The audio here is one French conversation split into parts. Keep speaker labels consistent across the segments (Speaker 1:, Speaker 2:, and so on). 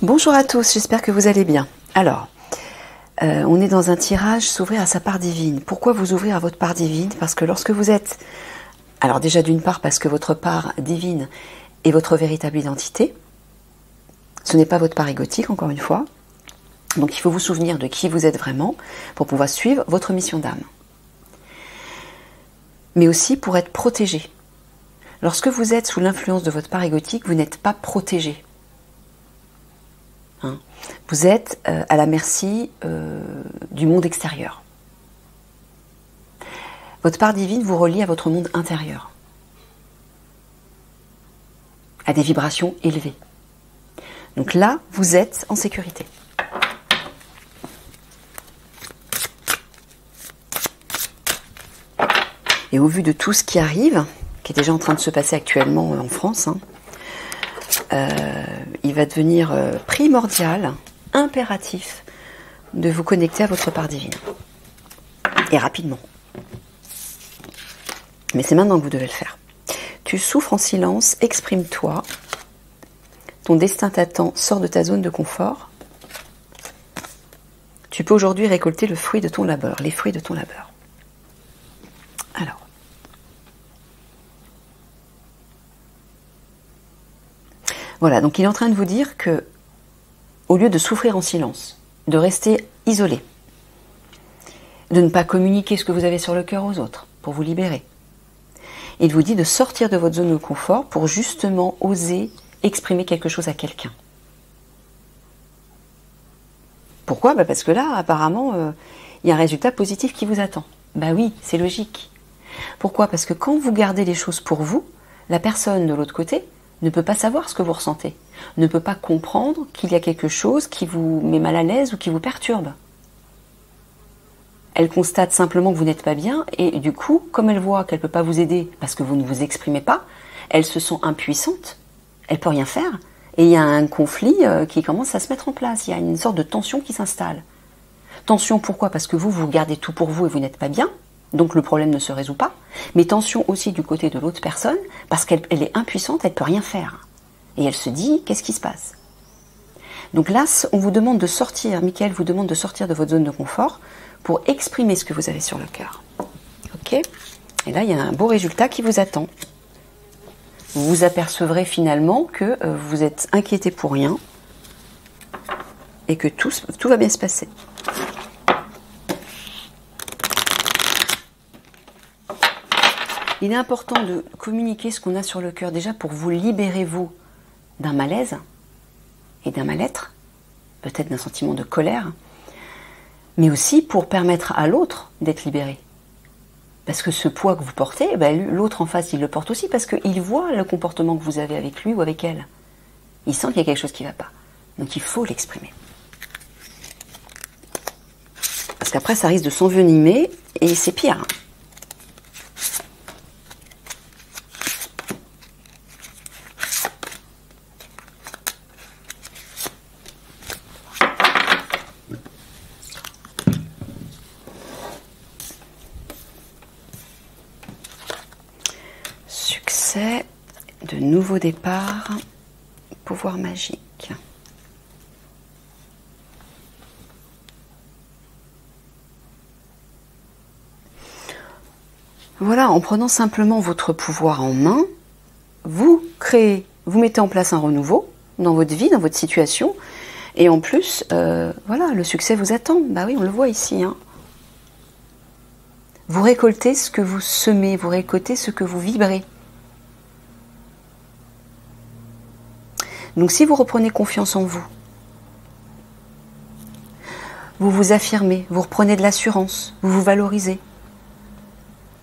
Speaker 1: Bonjour à tous, j'espère que vous allez bien. Alors, on est dans un tirage s'ouvrir à sa part divine. Pourquoi vous ouvrir à votre part divine? Parce que lorsque vous êtes... Alors déjà d'une part parce que votre part divine est votre véritable identité. Ce n'est pas votre part égotique, encore une fois. Donc il faut vous souvenir de qui vous êtes vraiment pour pouvoir suivre votre mission d'âme. Mais aussi pour être protégé. Lorsque vous êtes sous l'influence de votre part égotique, vous n'êtes pas protégé. Vous êtes à la merci du monde extérieur. Votre part divine vous relie à votre monde intérieur, à des vibrations élevées. Donc là, vous êtes en sécurité. Et au vu de tout ce qui arrive, qui est déjà en train de se passer actuellement en France, il va devenir primordial, impératif, de vous connecter à votre part divine. Et rapidement. Mais c'est maintenant que vous devez le faire. Tu souffres en silence, exprime-toi. Ton destin t'attend, sors de ta zone de confort. Tu peux aujourd'hui récolter le fruit de ton labeur, les fruits de ton labeur. Alors. Voilà, donc il est en train de vous dire que, au lieu de souffrir en silence, de rester isolé, de ne pas communiquer ce que vous avez sur le cœur aux autres, pour vous libérer, il vous dit de sortir de votre zone de confort pour justement oser exprimer quelque chose à quelqu'un. Pourquoi? Parce que là, apparemment, il y a un résultat positif qui vous attend. Bah oui, c'est logique. Pourquoi? Parce que quand vous gardez les choses pour vous, la personne de l'autre côté ne peut pas savoir ce que vous ressentez, ne peut pas comprendre qu'il y a quelque chose qui vous met mal à l'aise ou qui vous perturbe. Elle constate simplement que vous n'êtes pas bien et du coup, comme elle voit qu'elle ne peut pas vous aider parce que vous ne vous exprimez pas, elle se sent impuissante, elle ne peut rien faire et il y a un conflit qui commence à se mettre en place, il y a une sorte de tension qui s'installe. Tension pourquoi? Parce que vous gardez tout pour vous et vous n'êtes pas bien. Donc le problème ne se résout pas, mais tension aussi du côté de l'autre personne, parce qu'elle est impuissante, elle ne peut rien faire. Et elle se dit, qu'est-ce qui se passe? Donc là, on vous demande de sortir, Michael vous demande de sortir de votre zone de confort pour exprimer ce que vous avez sur le cœur. Ok? Et là, il y a un beau résultat qui vous attend. Vous vous apercevrez finalement que vous êtes inquiété pour rien et que tout va bien se passer. Il est important de communiquer ce qu'on a sur le cœur, déjà pour vous libérer, vous, d'un malaise et d'un mal-être, peut-être d'un sentiment de colère, mais aussi pour permettre à l'autre d'être libéré. Parce que ce poids que vous portez, l'autre en face, il le porte aussi, parce qu'il voit le comportement que vous avez avec lui ou avec elle. Il sent qu'il y a quelque chose qui ne va pas. Donc il faut l'exprimer. Parce qu'après, ça risque de s'envenimer, et c'est pire. De nouveaux départs, pouvoir magique. Voilà, en prenant simplement votre pouvoir en main, vous créez, vous mettez en place un renouveau dans votre vie, dans votre situation, et en plus, voilà, le succès vous attend. Bah oui, on le voit ici. Vous récoltez ce que vous semez, vous récoltez ce que vous vibrez. Donc si vous reprenez confiance en vous, vous vous affirmez, vous reprenez de l'assurance, vous vous valorisez,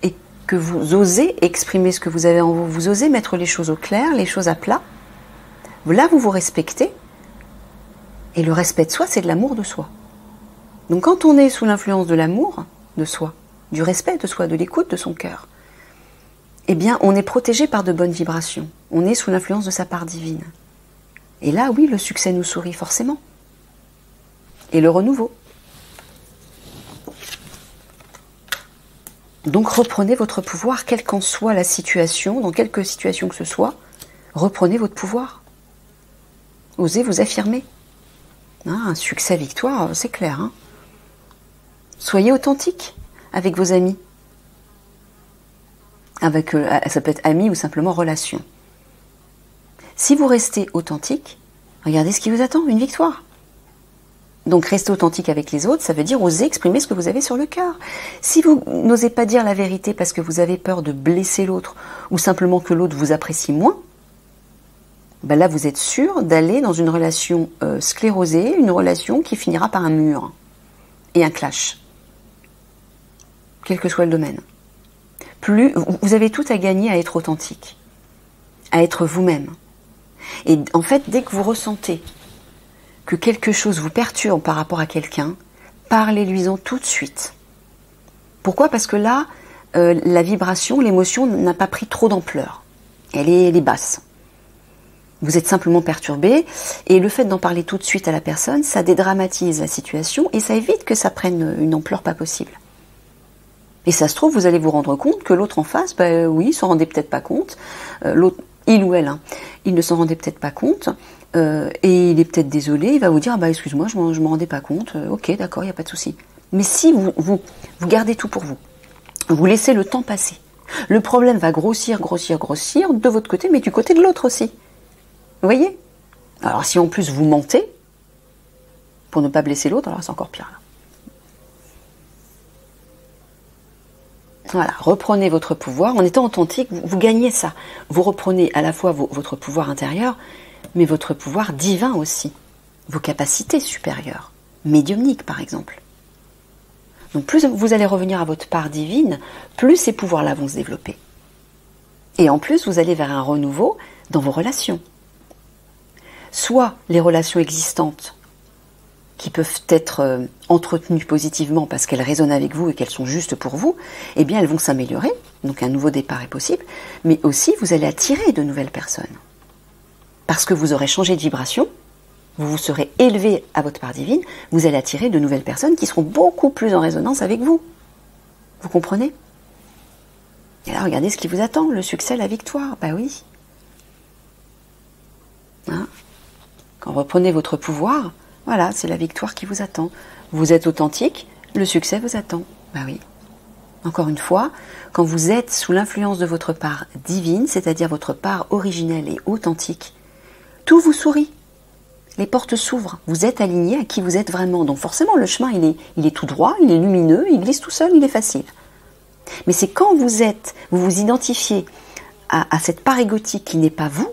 Speaker 1: et que vous osez exprimer ce que vous avez en vous, vous osez mettre les choses au clair, les choses à plat, là vous vous respectez, et le respect de soi, c'est de l'amour de soi. Donc quand on est sous l'influence de l'amour de soi, du respect de soi, de l'écoute de son cœur, eh bien on est protégé par de bonnes vibrations, on est sous l'influence de sa part divine. Et là, oui, le succès nous sourit forcément. Et le renouveau. Donc reprenez votre pouvoir, quelle qu'en soit la situation, dans quelque situation que ce soit, reprenez votre pouvoir. Osez vous affirmer. Hein, un succès victoire, c'est clair. Hein. Soyez authentique avec vos amis. Avec, ça peut être amis ou simplement relation. Si vous restez authentique, regardez ce qui vous attend, une victoire. Donc rester authentique avec les autres, ça veut dire oser exprimer ce que vous avez sur le cœur. Si vous n'osez pas dire la vérité parce que vous avez peur de blesser l'autre ou simplement que l'autre vous apprécie moins, ben là vous êtes sûr d'aller dans une relation sclérosée, une relation qui finira par un mur et un clash. Quel que soit le domaine. Vous avez tout à gagner à être authentique, à être vous-même. Et en fait, dès que vous ressentez que quelque chose vous perturbe par rapport à quelqu'un, parlez-lui-en tout de suite. Pourquoi ? Parce que là, la vibration, l'émotion n'a pas pris trop d'ampleur. Elle est basse. Vous êtes simplement perturbé, et le fait d'en parler tout de suite à la personne, ça dédramatise la situation, et ça évite que ça prenne une ampleur pas possible. Et ça se trouve, vous allez vous rendre compte que l'autre en face, oui, il s'en rendait peut-être pas compte, l'autre, il ou elle, hein, il ne s'en rendait peut-être pas compte, et il est peut-être désolé, il va vous dire, excuse-moi, je m'en rendais pas compte, ok, d'accord, il n'y a pas de souci. Mais si vous gardez tout pour vous, vous laissez le temps passer, le problème va grossir de votre côté, mais du côté de l'autre aussi. Vous voyez ? Alors si en plus vous mentez, pour ne pas blesser l'autre, alors c'est encore pire. Là. Voilà, reprenez votre pouvoir. En étant authentique, vous gagnez ça. Vous reprenez à la fois votre pouvoir intérieur, mais votre pouvoir divin aussi. Vos capacités supérieures, médiumniques par exemple. Donc plus vous allez revenir à votre part divine, plus ces pouvoirs-là vont se développer. Et en plus, vous allez vers un renouveau dans vos relations. Soit les relations existantes qui peuvent être entretenues positivement parce qu'elles résonnent avec vous et qu'elles sont justes pour vous, eh bien elles vont s'améliorer, donc un nouveau départ est possible, mais aussi vous allez attirer de nouvelles personnes. Parce que vous aurez changé de vibration, vous vous serez élevé à votre part divine, vous allez attirer de nouvelles personnes qui seront beaucoup plus en résonance avec vous. Vous comprenez ? Et là, regardez ce qui vous attend, le succès, la victoire, oui. Hein ? Quand vous reprenez votre pouvoir, voilà, c'est la victoire qui vous attend. Vous êtes authentique, le succès vous attend. Oui. Encore une fois, quand vous êtes sous l'influence de votre part divine, c'est-à-dire votre part originelle et authentique, tout vous sourit. Les portes s'ouvrent. Vous êtes aligné à qui vous êtes vraiment. Donc forcément, le chemin, il est tout droit, il est lumineux, il glisse tout seul, il est facile. Mais c'est quand vous vous identifiez à cette part égotique qui n'est pas vous.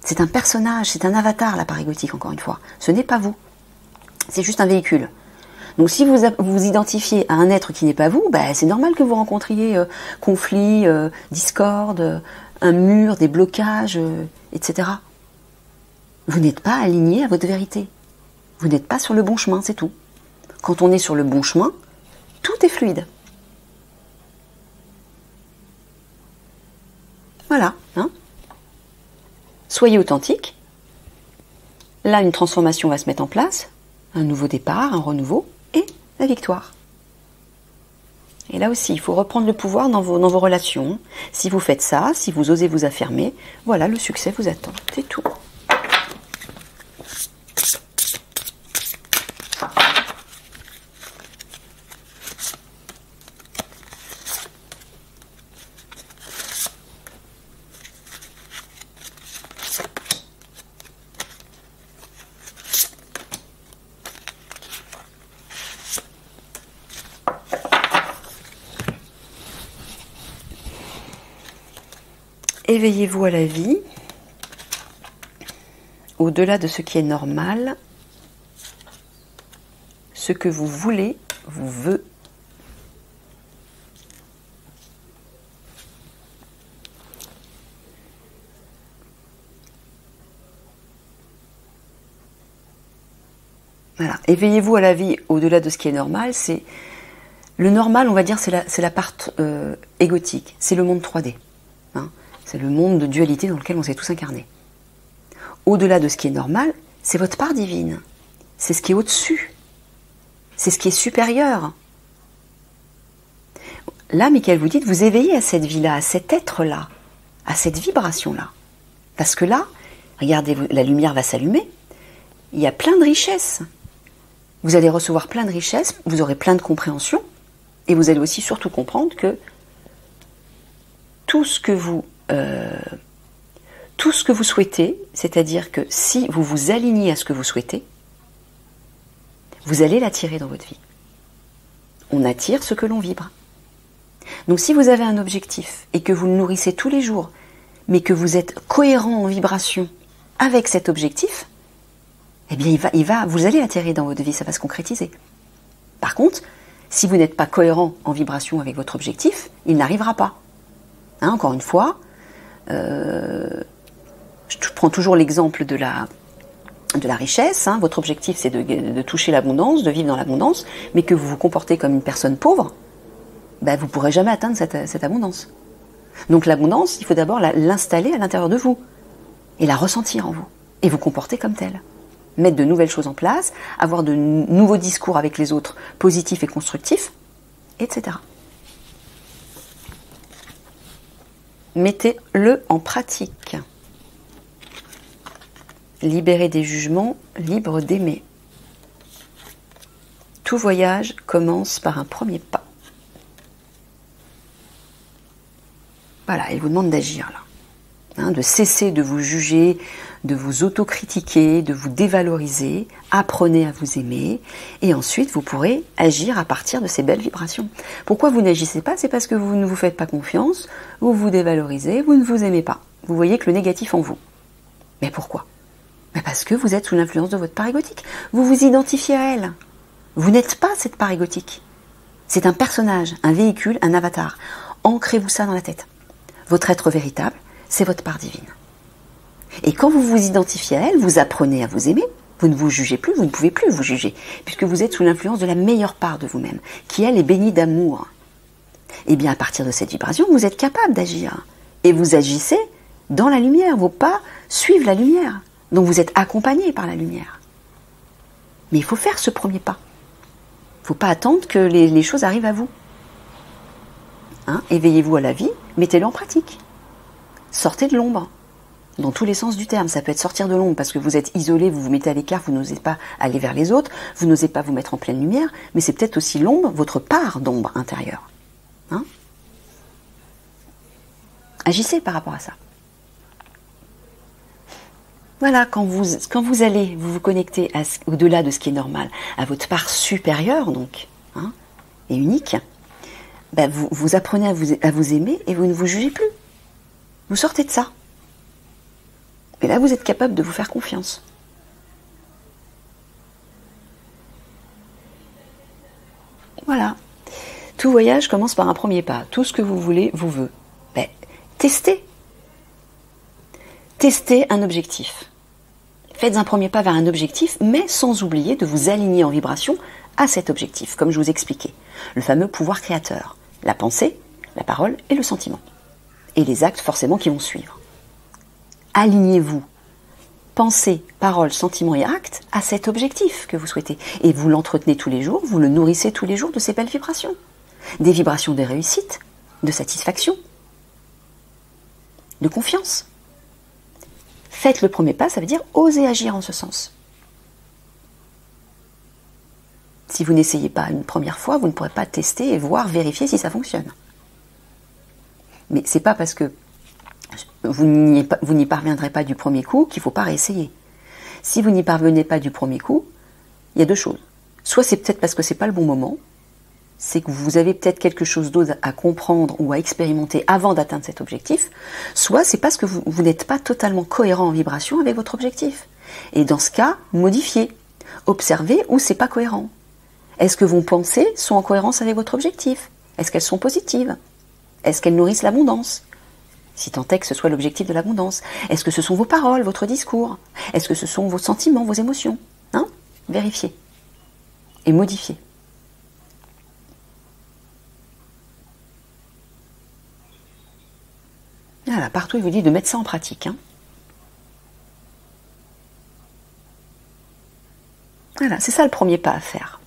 Speaker 1: C'est un personnage, c'est un avatar, la part égotique, encore une fois. Ce n'est pas vous. C'est juste un véhicule. Donc si vous vous identifiez à un être qui n'est pas vous, c'est normal que vous rencontriez conflits, discorde, un mur, des blocages, etc. Vous n'êtes pas aligné à votre vérité. Vous n'êtes pas sur le bon chemin, c'est tout. Quand on est sur le bon chemin, tout est fluide. Voilà, hein. Soyez authentique. Là, une transformation va se mettre en place. Un nouveau départ, un renouveau et la victoire. Et là aussi, il faut reprendre le pouvoir dans vos relations. Si vous faites ça, si vous osez vous affirmer, voilà, le succès vous attend. C'est tout. Éveillez-vous à la vie, au-delà de ce qui est normal, ce que vous voulez vous veut. Voilà, éveillez-vous à la vie au-delà de ce qui est normal, c'est le normal, on va dire, c'est la part égotique, c'est le monde 3D. Hein. C'est le monde de dualité dans lequel on s'est tous incarnés. Au-delà de ce qui est normal, c'est votre part divine. C'est ce qui est au-dessus. C'est ce qui est supérieur. Là, Michael vous dit de vous éveiller à cette vie-là, à cet être-là, à cette vibration-là. Parce que là, regardez, la lumière va s'allumer il y a plein de richesses. Vous allez recevoir plein de richesses, vous aurez plein de compréhension, et vous allez aussi surtout comprendre que tout ce que vous souhaitez, c'est-à-dire que si vous vous alignez à ce que vous souhaitez, vous allez l'attirer dans votre vie. On attire ce que l'on vibre. Donc si vous avez un objectif et que vous le nourrissez tous les jours, mais que vous êtes cohérent en vibration avec cet objectif, eh bien vous allez l'attirer dans votre vie, ça va se concrétiser. Par contre, si vous n'êtes pas cohérent en vibration avec votre objectif, il n'arrivera pas. Hein, encore une fois, je prends toujours l'exemple de la richesse. Hein. Votre objectif, c'est de toucher l'abondance, de vivre dans l'abondance, mais que vous vous comportez comme une personne pauvre, ben, vous ne pourrez jamais atteindre cette abondance. Donc l'abondance, il faut d'abord l'installer à l'intérieur de vous, et la ressentir en vous, et vous comporter comme tel. Mettre de nouvelles choses en place, avoir de nouveaux discours avec les autres, positifs et constructifs, etc. Mettez-le en pratique. Libéré des jugements, libre d'aimer. Tout voyage commence par un premier pas. Voilà, il vous demande d'agir là. Hein, de cesser de vous juger, de vous autocritiquer, de vous dévaloriser. Apprenez à vous aimer et ensuite vous pourrez agir à partir de ces belles vibrations. Pourquoi vous n'agissez pas? C'est parce que vous ne vous faites pas confiance, vous vous dévalorisez, vous ne vous aimez pas. Vous voyez que le négatif en vous. Mais pourquoi? Parce que vous êtes sous l'influence de votre part égotique. Vous vous identifiez à elle. Vous n'êtes pas cette part égotique. C'est un personnage, un véhicule, un avatar. Ancrez-vous ça dans la tête. Votre être véritable, c'est votre part divine. Et quand vous vous identifiez à elle, vous apprenez à vous aimer, vous ne vous jugez plus, vous ne pouvez plus vous juger, puisque vous êtes sous l'influence de la meilleure part de vous-même, qui elle est bénie d'amour. Et bien à partir de cette vibration, vous êtes capable d'agir. Et vous agissez dans la lumière, vos pas suivent la lumière. Donc vous êtes accompagné par la lumière. Mais il faut faire ce premier pas. Il ne faut pas attendre que les choses arrivent à vous. Hein, éveillez-vous à la vie, mettez-le en pratique. Sortez de l'ombre, dans tous les sens du terme. Ça peut être sortir de l'ombre parce que vous êtes isolé, vous vous mettez à l'écart, vous n'osez pas aller vers les autres, vous n'osez pas vous mettre en pleine lumière, mais c'est peut-être aussi l'ombre, votre part d'ombre intérieure. Hein? Agissez par rapport à ça. Voilà, quand vous allez vous connecter au-delà de ce qui est normal, à votre part supérieure donc, hein, et unique, ben vous apprenez à vous aimer et vous ne vous jugez plus. Vous sortez de ça. Et là, vous êtes capable de vous faire confiance. Voilà. Tout voyage commence par un premier pas. Tout ce que vous voulez vous veut. Ben, testez. Testez un objectif. Faites un premier pas vers un objectif, mais sans oublier de vous aligner en vibration à cet objectif, comme je vous expliquais. Le fameux pouvoir créateur. La pensée, la parole et le sentiment. Et les actes forcément qui vont suivre. Alignez-vous, pensée, parole, sentiment et acte à cet objectif que vous souhaitez. Et vous l'entretenez tous les jours, vous le nourrissez tous les jours de ces belles vibrations. Des vibrations de réussite, de satisfaction, de confiance. Faites le premier pas, ça veut dire oser agir en ce sens. Si vous n'essayez pas une première fois, vous ne pourrez pas tester et voir, vérifier si ça fonctionne. Mais c'est pas parce que vous n'y parviendrez pas du premier coup qu'il ne faut pas réessayer. Si vous n'y parvenez pas du premier coup, il y a deux choses. Soit c'est peut-être parce que ce n'est pas le bon moment, c'est que vous avez peut-être quelque chose d'autre à comprendre ou à expérimenter avant d'atteindre cet objectif, soit c'est parce que vous n'êtes pas totalement cohérent en vibration avec votre objectif. Et dans ce cas, modifiez, observez où c'est pas cohérent. Est-ce que vos pensées sont en cohérence avec votre objectif? Est-ce qu'elles sont positives? Est-ce qu'elles nourrissent l'abondance? Si tant est que ce soit l'objectif de l'abondance. Est-ce que ce sont vos paroles, votre discours? Est-ce que ce sont vos sentiments, vos émotions? Hein? Vérifiez. Et modifiez. Voilà, partout il vous dit de mettre ça en pratique. Hein. Voilà, c'est ça le premier pas à faire.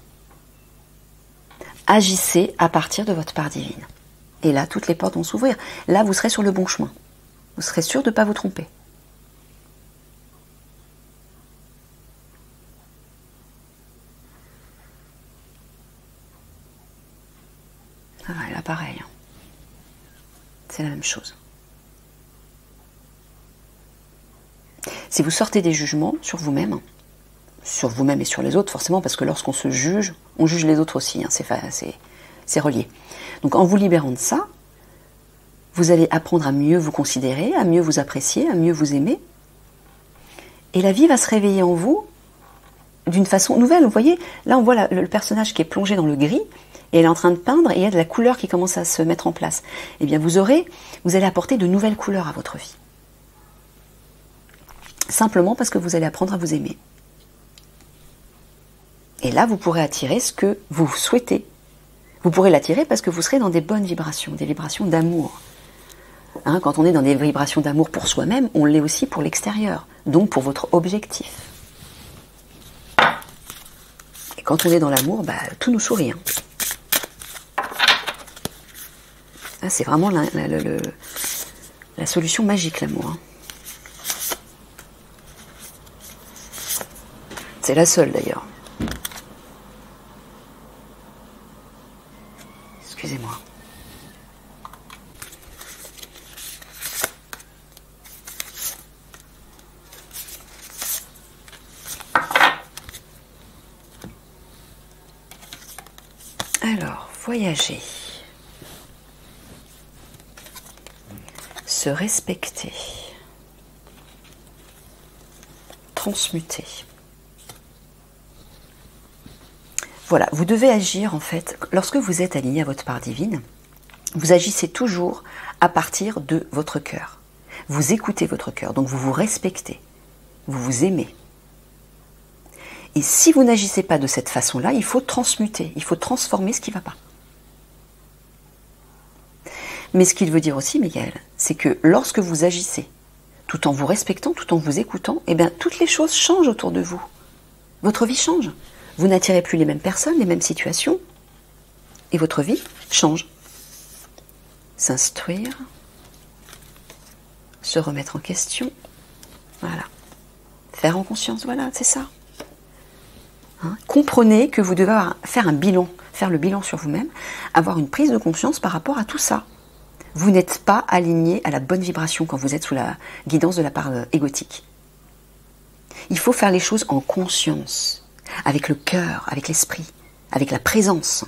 Speaker 1: Agissez à partir de votre part divine. Et là, toutes les portes vont s'ouvrir. Là, vous serez sur le bon chemin. Vous serez sûr de ne pas vous tromper. Ah, et là, pareil. C'est la même chose. Si vous sortez des jugements sur vous-même et sur les autres, forcément, parce que lorsqu'on se juge, on juge les autres aussi, hein, c'est relié. Donc en vous libérant de ça, vous allez apprendre à mieux vous considérer, à mieux vous apprécier, à mieux vous aimer. Et la vie va se réveiller en vous d'une façon nouvelle. Vous voyez, là on voit le personnage qui est plongé dans le gris, et elle est en train de peindre, et il y a de la couleur qui commence à se mettre en place. Eh bien vous allez apporter de nouvelles couleurs à votre vie. Simplement parce que vous allez apprendre à vous aimer. Et là, vous pourrez attirer ce que vous souhaitez. Vous pourrez l'attirer parce que vous serez dans des bonnes vibrations, des vibrations d'amour. Hein, quand on est dans des vibrations d'amour pour soi-même, on l'est aussi pour l'extérieur, donc pour votre objectif. Et quand on est dans l'amour, tout nous sourit. Hein. Ah, c'est vraiment la solution magique, l'amour. Hein. C'est la seule d'ailleurs. Excusez-moi. Alors, voyager. Se respecter. Transmuter. Voilà, vous devez agir en fait, lorsque vous êtes aligné à votre part divine, vous agissez toujours à partir de votre cœur. Vous écoutez votre cœur, donc vous vous respectez, vous vous aimez. Et si vous n'agissez pas de cette façon-là, il faut transmuter, il faut transformer ce qui ne va pas. Mais ce qu'il veut dire aussi, Michael, c'est que lorsque vous agissez, tout en vous respectant, tout en vous écoutant, eh bien, toutes les choses changent autour de vous. Votre vie change. Vous n'attirez plus les mêmes personnes, les mêmes situations, et votre vie change. S'instruire, se remettre en question, voilà. Faire en conscience, voilà, c'est ça. Hein? Comprenez que vous devez faire un bilan, faire le bilan sur vous-même, avoir une prise de conscience par rapport à tout ça. Vous n'êtes pas aligné à la bonne vibration quand vous êtes sous la guidance de la part égotique. Il faut faire les choses en conscience. Avec le cœur, avec l'esprit, avec la présence.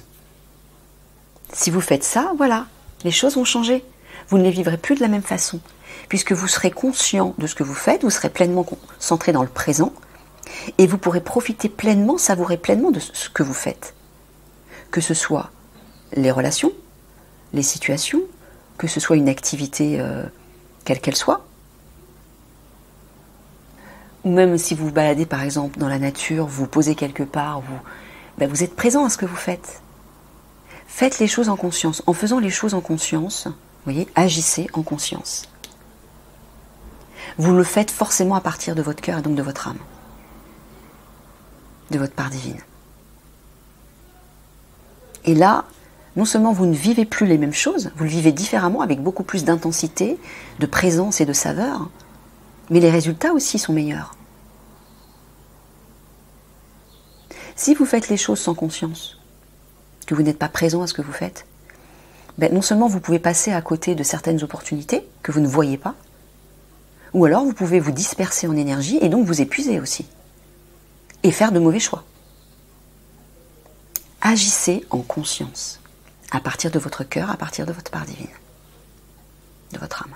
Speaker 1: Si vous faites ça, voilà, les choses vont changer. Vous ne les vivrez plus de la même façon, puisque vous serez conscient de ce que vous faites, vous serez pleinement concentré dans le présent, et vous pourrez profiter pleinement, savourer pleinement de ce que vous faites. Que ce soit les relations, les situations, que ce soit une activité quelle qu'elle soit, ou même si vous vous baladez par exemple dans la nature, vous vous posez quelque part, vous êtes présent à ce que vous faites. Faites les choses en conscience. En faisant les choses en conscience, vous voyez, agissez en conscience. Vous le faites forcément à partir de votre cœur et donc de votre âme, de votre part divine. Et là, non seulement vous ne vivez plus les mêmes choses, vous le vivez différemment avec beaucoup plus d'intensité, de présence et de saveur, mais les résultats aussi sont meilleurs. Si vous faites les choses sans conscience, que vous n'êtes pas présent à ce que vous faites, non seulement vous pouvez passer à côté de certaines opportunités que vous ne voyez pas, ou alors vous pouvez vous disperser en énergie et donc vous épuiser aussi, et faire de mauvais choix. Agissez en conscience, à partir de votre cœur, à partir de votre part divine, de votre âme.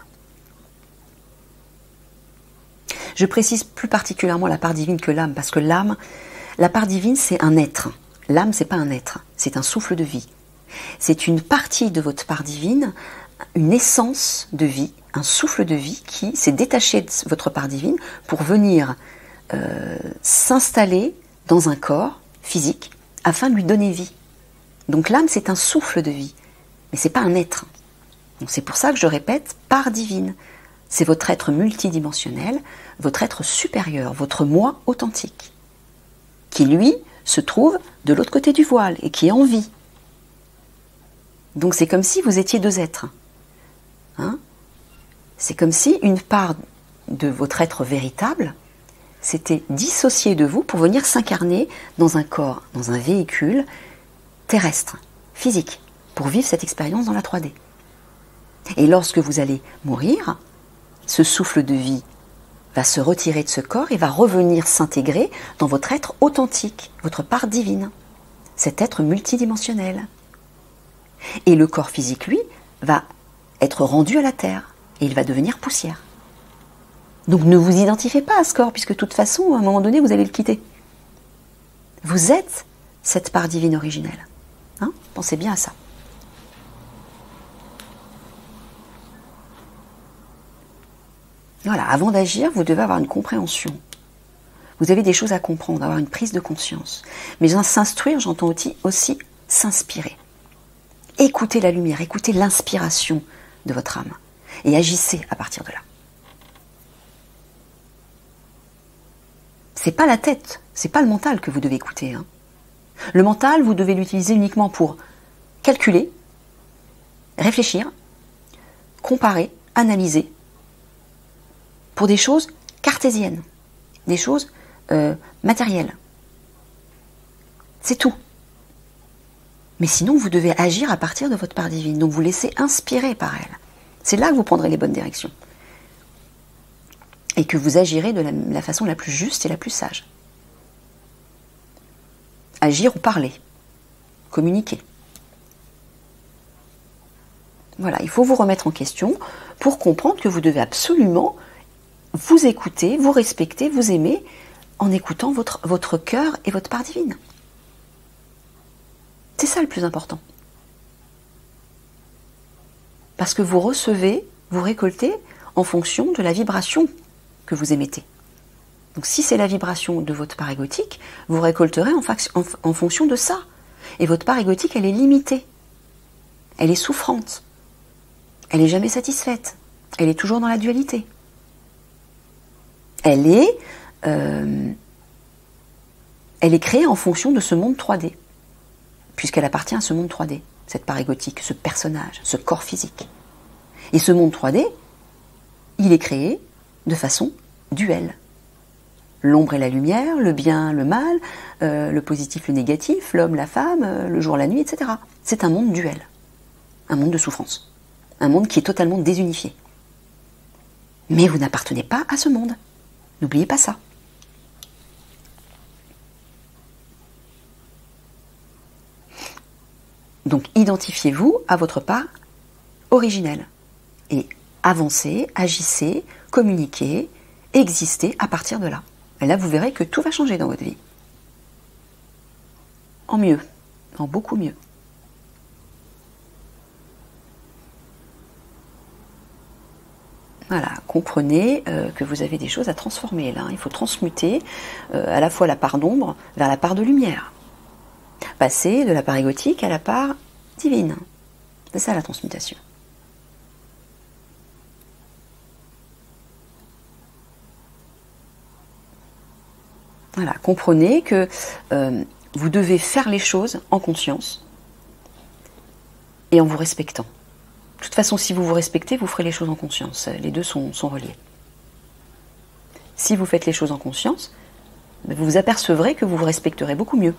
Speaker 1: Je précise plus particulièrement la part divine que l'âme, parce que l'âme, la part divine, c'est un être. L'âme, c'est pas un être, c'est un souffle de vie. C'est une partie de votre part divine, une essence de vie, un souffle de vie qui s'est détaché de votre part divine pour venir s'installer dans un corps physique afin de lui donner vie. Donc l'âme, c'est un souffle de vie, mais c'est pas un être. Donc c'est pour ça que je répète, part divine. C'est votre être multidimensionnel, votre être supérieur, votre moi authentique, qui lui se trouve de l'autre côté du voile et qui est en vie. Donc c'est comme si vous étiez deux êtres. Hein? C'est comme si une part de votre être véritable s'était dissociée de vous pour venir s'incarner dans un corps, dans un véhicule terrestre, physique. pour vivre cette expérience dans la 3D. Et lorsque vous allez mourir, ce souffle de vie va se retirer de ce corps et va revenir s'intégrer dans votre être authentique, votre part divine, cet être multidimensionnel. Et le corps physique, lui, va être rendu à la terre et il va devenir poussière. Donc ne vous identifiez pas à ce corps, puisque de toute façon, à un moment donné, vous allez le quitter. Vous êtes cette part divine originelle. Hein? Pensez bien à ça. Voilà, avant d'agir, vous devez avoir une compréhension. Vous avez des choses à comprendre, avoir une prise de conscience. Mais s'instruire, j'entends aussi s'inspirer. Écoutez la lumière, écoutez l'inspiration de votre âme. Et agissez à partir de là. C'est pas la tête, c'est pas le mental que vous devez écouter. Hein. Le mental, vous devez l'utiliser uniquement pour calculer, réfléchir, comparer, analyser, pour des choses cartésiennes, des choses matérielles. C'est tout. Mais sinon, vous devez agir à partir de votre part divine. Donc vous laissez inspirer par elle. C'est là que vous prendrez les bonnes directions. Et que vous agirez de la façon la plus juste et la plus sage. Agir ou parler. Communiquer. Voilà, il faut vous remettre en question pour comprendre que vous devez absolument vous écouter, vous respecter, vous aimer en écoutant votre cœur et votre part divine. C'est ça le plus important. Parce que vous recevez, vous récoltez en fonction de la vibration que vous émettez. Donc si c'est la vibration de votre part égotique, vous récolterez en fonction de ça. Et votre part égotique, elle est limitée. Elle est souffrante. Elle n'est jamais satisfaite. Elle est toujours dans la dualité. Elle est créée en fonction de ce monde 3D. Puisqu'elle appartient à ce monde 3D, cette part égotique, ce personnage, ce corps physique. Et ce monde 3D, il est créé de façon duelle. L'ombre et la lumière, le bien, le mal, le positif, le négatif, l'homme, la femme, le jour, la nuit, etc. C'est un monde duel, un monde de souffrance, un monde qui est totalement désunifié. Mais vous n'appartenez pas à ce monde. N'oubliez pas ça. Donc identifiez-vous à votre part originelle et avancez, agissez, communiquez, existez à partir de là. Et là, vous verrez que tout va changer dans votre vie. En mieux, en beaucoup mieux. Voilà, comprenez que vous avez des choses à transformer là. Il faut transmuter à la fois la part d'ombre vers la part de lumière. Passer de la part égotique à la part divine. C'est ça la transmutation. Voilà, comprenez que vous devez faire les choses en conscience et en vous respectant. De toute façon, si vous vous respectez, vous ferez les choses en conscience. Les deux sont reliés. Si vous faites les choses en conscience, vous vous apercevrez que vous vous respecterez beaucoup mieux.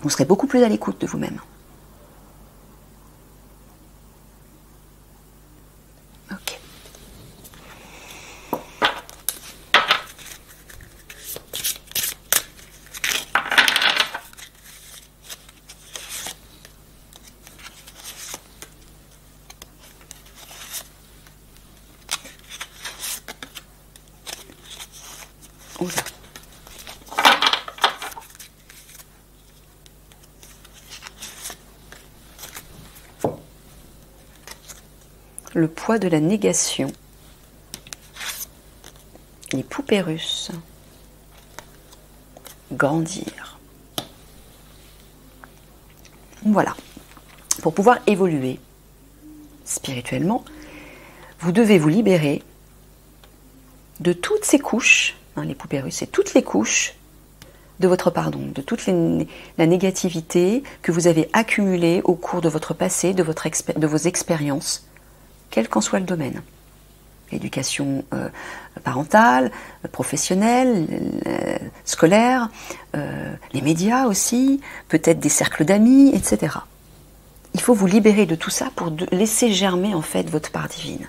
Speaker 1: Vous serez beaucoup plus à l'écoute de vous-même. Ok. Oula. Le poids de la négation. Les poupées russes. Grandir. Voilà. Pour pouvoir évoluer spirituellement, vous devez vous libérer de toutes ces couches, les poupées russes, c'est toutes les couches de votre pardon, de toute la négativité que vous avez accumulée au cours de votre passé, de vos expériences, quel qu'en soit le domaine. L'éducation parentale, professionnelle, scolaire, les médias aussi, peut-être des cercles d'amis, etc. Il faut vous libérer de tout ça pour laisser germer en fait votre part divine.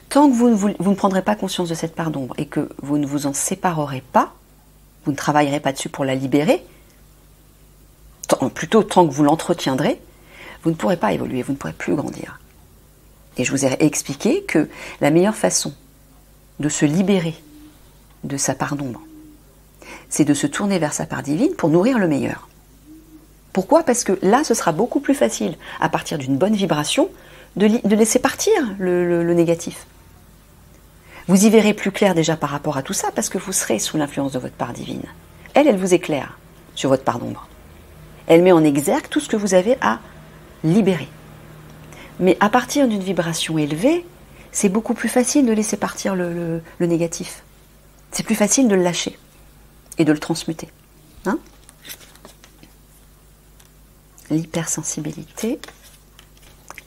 Speaker 1: Tant que vous ne prendrez pas conscience de cette part d'ombre et que vous ne vous en séparerez pas, vous ne travaillerez pas dessus pour la libérer, plutôt tant que vous l'entretiendrez, vous ne pourrez pas évoluer, vous ne pourrez plus grandir. Et je vous ai expliqué que la meilleure façon de se libérer de sa part d'ombre, c'est de se tourner vers sa part divine pour nourrir le meilleur. Pourquoi? Parce que là, ce sera beaucoup plus facile, à partir d'une bonne vibration, de laisser partir le négatif. Vous y verrez plus clair déjà par rapport à tout ça, parce que vous serez sous l'influence de votre part divine. Elle vous éclaire sur votre part d'ombre. Elle met en exergue tout ce que vous avez à libérer. Mais à partir d'une vibration élevée, c'est beaucoup plus facile de laisser partir le négatif. C'est plus facile de le lâcher et de le transmuter. Hein? L'hypersensibilité,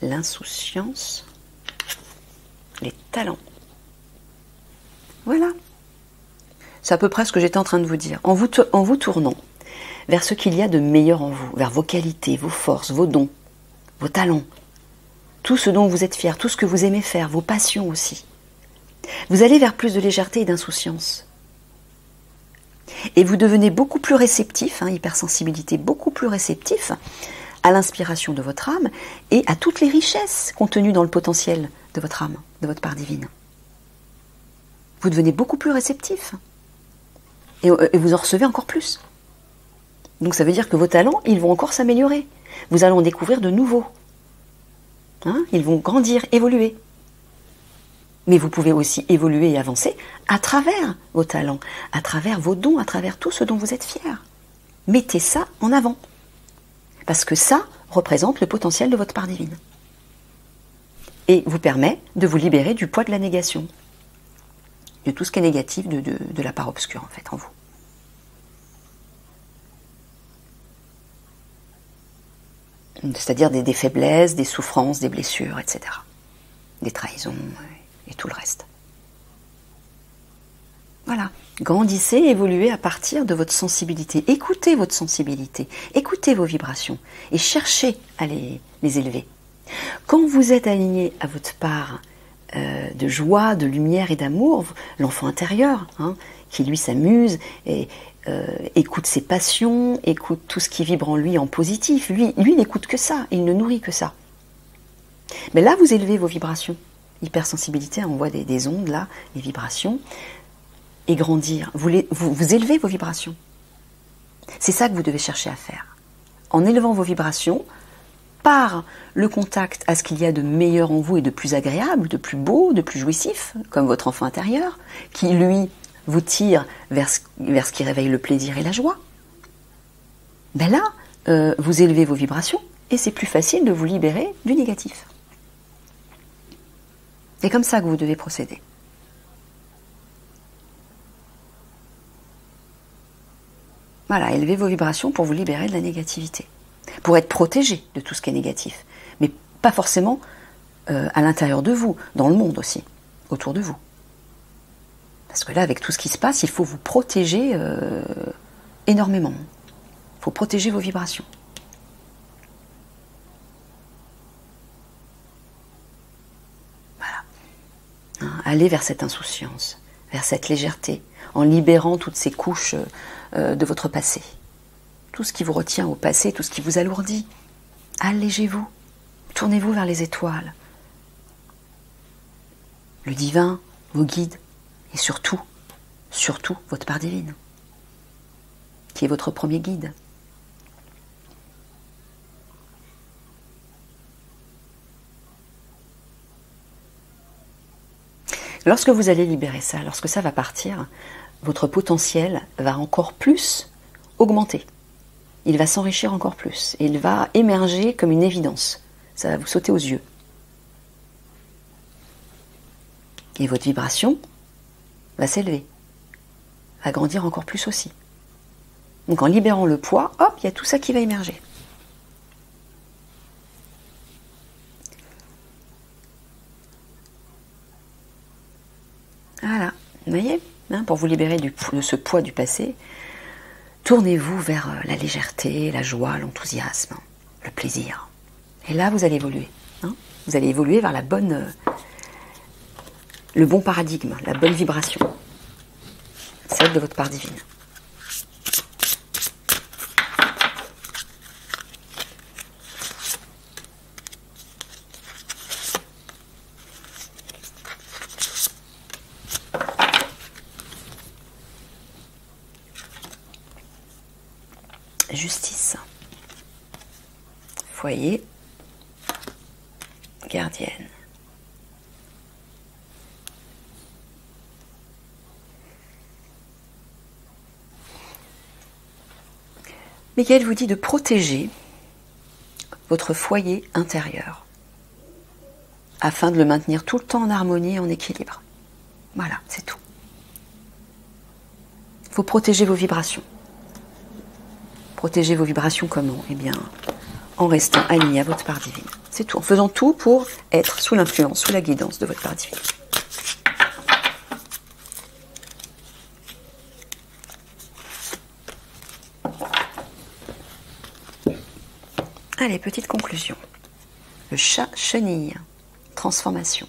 Speaker 1: l'insouciance, les talents. Voilà. C'est à peu près ce que j'étais en train de vous dire. En vous tournant vers ce qu'il y a de meilleur en vous, vers vos qualités, vos forces, vos dons, vos talents, tout ce dont vous êtes fiers, tout ce que vous aimez faire, vos passions aussi. Vous allez vers plus de légèreté et d'insouciance. Et vous devenez beaucoup plus réceptif, hypersensibilité, beaucoup plus réceptif à l'inspiration de votre âme et à toutes les richesses contenues dans le potentiel de votre âme, de votre part divine. Vous devenez beaucoup plus réceptif. Et vous en recevez encore plus. Donc ça veut dire que vos talents, ils vont encore s'améliorer. Vous allez en découvrir de nouveaux. Ils vont grandir, évoluer. Mais vous pouvez aussi évoluer et avancer à travers vos talents, à travers vos dons, à travers tout ce dont vous êtes fiers. Mettez ça en avant. Parce que ça représente le potentiel de votre part divine. Et vous permet de vous libérer du poids de la négation. De tout ce qui est négatif de la part obscure, en fait, en vous. C'est-à-dire des faiblesses, des souffrances, des blessures, etc. Des trahisons et tout le reste. Voilà. Grandissez, évoluez à partir de votre sensibilité. Écoutez votre sensibilité, écoutez vos vibrations et cherchez à les élever. Quand vous êtes aligné à votre part de joie, de lumière et d'amour, l'enfant intérieur, qui lui s'amuse et écoute ses passions, écoute tout ce qui vibre en lui en positif. Lui il n'écoute que ça, il ne nourrit que ça. Mais là, vous élevez vos vibrations. Hypersensibilité, on voit des ondes là, des vibrations, et grandir. Vous élevez vos vibrations. C'est ça que vous devez chercher à faire. En élevant vos vibrations, par le contact à ce qu'il y a de meilleur en vous et de plus agréable, de plus beau, de plus jouissif, comme votre enfant intérieur, qui lui vous tire vers ce qui réveille le plaisir et la joie. Ben là, vous élevez vos vibrations et c'est plus facile de vous libérer du négatif. C'est comme ça que vous devez procéder. Voilà, élevez vos vibrations pour vous libérer de la négativité. Pour être protégé de tout ce qui est négatif. Mais pas forcément à l'intérieur de vous, dans le monde aussi, autour de vous. Parce que là, avec tout ce qui se passe, il faut vous protéger énormément. Il faut protéger vos vibrations. Voilà. Allez vers cette insouciance, vers cette légèreté, en libérant toutes ces couches de votre passé. Tout ce qui vous retient au passé, tout ce qui vous alourdit. Allégez-vous. Tournez-vous vers les étoiles. Le divin, vos guides. Et surtout, votre part divine. Qui est votre premier guide. Lorsque vous allez libérer ça, lorsque ça va partir, votre potentiel va encore plus augmenter. Il va s'enrichir encore plus. Et il va émerger comme une évidence. Ça va vous sauter aux yeux. Et votre vibration va s'élever. Va grandir encore plus aussi. Donc en libérant le poids, hop, il y a tout ça qui va émerger. Voilà. Vous voyez, pour vous libérer de ce poids du passé, Tournez-vous vers la légèreté, la joie, l'enthousiasme, le plaisir. Et là, vous allez évoluer. Hein, vous allez évoluer vers le bon paradigme, la bonne vibration, celle de votre part divine. Justice, foyer, gardienne. Michael vous dit de protéger votre foyer intérieur afin de le maintenir tout le temps en harmonie et en équilibre. Voilà, c'est tout. Il faut protéger vos vibrations. Protéger vos vibrations comment? Eh bien, en restant aligné à votre part divine. C'est tout. En faisant tout pour être sous l'influence, sous la guidance de votre part divine. Allez, petite conclusion. Le chat chenille. Transformation.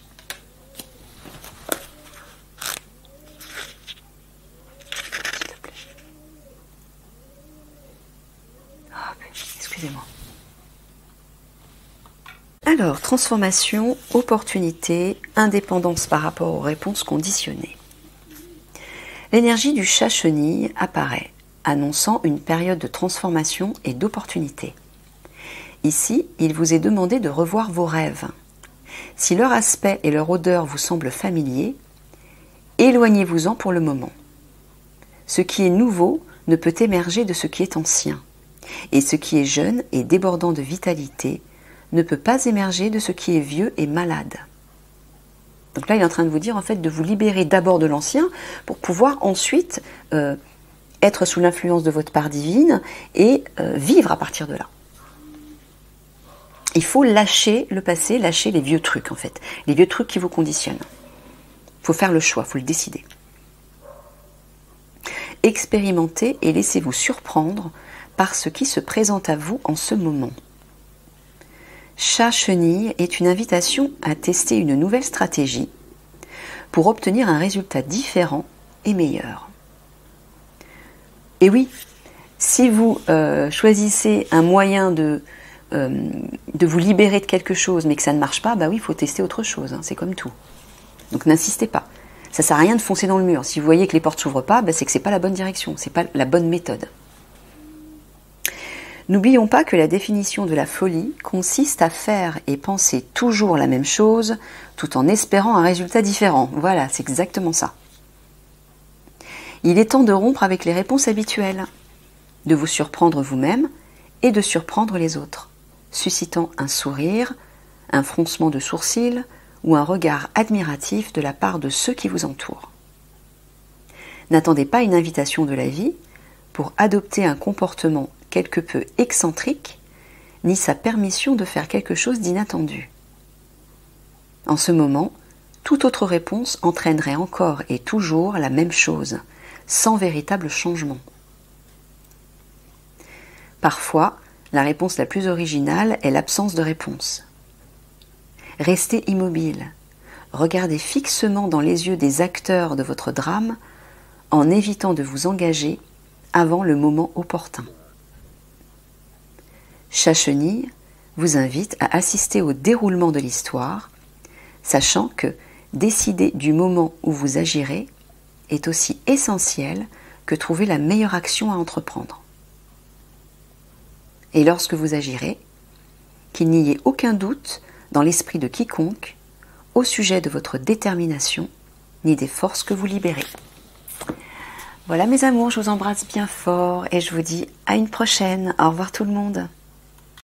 Speaker 1: Excusez-moi. Alors, transformation, opportunité, indépendance par rapport aux réponses conditionnées. L'énergie du chat chenille apparaît, annonçant une période de transformation et d'opportunité. Ici, il vous est demandé de revoir vos rêves. Si leur aspect et leur odeur vous semblent familiers, éloignez-vous-en pour le moment. Ce qui est nouveau ne peut émerger de ce qui est ancien. Et ce qui est jeune et débordant de vitalité ne peut pas émerger de ce qui est vieux et malade. Donc là, il est en train de vous dire en fait de vous libérer d'abord de l'ancien pour pouvoir ensuite être sous l'influence de votre part divine et vivre à partir de là. Il faut lâcher le passé, lâcher les vieux trucs en fait, les vieux trucs qui vous conditionnent. Il faut faire le choix, il faut le décider. Expérimentez et laissez-vous surprendre par ce qui se présente à vous en ce moment. Chat-chenille est une invitation à tester une nouvelle stratégie pour obtenir un résultat différent et meilleur. Et oui, si vous choisissez un moyen de vous libérer de quelque chose mais que ça ne marche pas, bah oui, il faut tester autre chose, hein, c'est comme tout. Donc n'insistez pas. Ça ne sert à rien de foncer dans le mur. Si vous voyez que les portes ne s'ouvrent pas, bah, c'est que ce n'est pas la bonne direction, ce n'est pas la bonne méthode. N'oublions pas que la définition de la folie consiste à faire et penser toujours la même chose tout en espérant un résultat différent. Voilà, c'est exactement ça. Il est temps de rompre avec les réponses habituelles, de vous surprendre vous-même et de surprendre les autres, suscitant un sourire, un froncement de sourcils ou un regard admiratif de la part de ceux qui vous entourent. N'attendez pas une invitation de la vie pour adopter un comportement quelque peu excentrique, ni sa permission de faire quelque chose d'inattendu. En ce moment, toute autre réponse entraînerait encore et toujours la même chose, sans véritable changement. Parfois, la réponse la plus originale est l'absence de réponse. Restez immobile, regardez fixement dans les yeux des acteurs de votre drame en évitant de vous engager avant le moment opportun. Chat-chenille vous invite à assister au déroulement de l'histoire, sachant que décider du moment où vous agirez est aussi essentiel que trouver la meilleure action à entreprendre. Et lorsque vous agirez, qu'il n'y ait aucun doute dans l'esprit de quiconque au sujet de votre détermination ni des forces que vous libérez. Voilà mes amours, je vous embrasse bien fort et je vous dis à une prochaine. Au revoir tout le monde.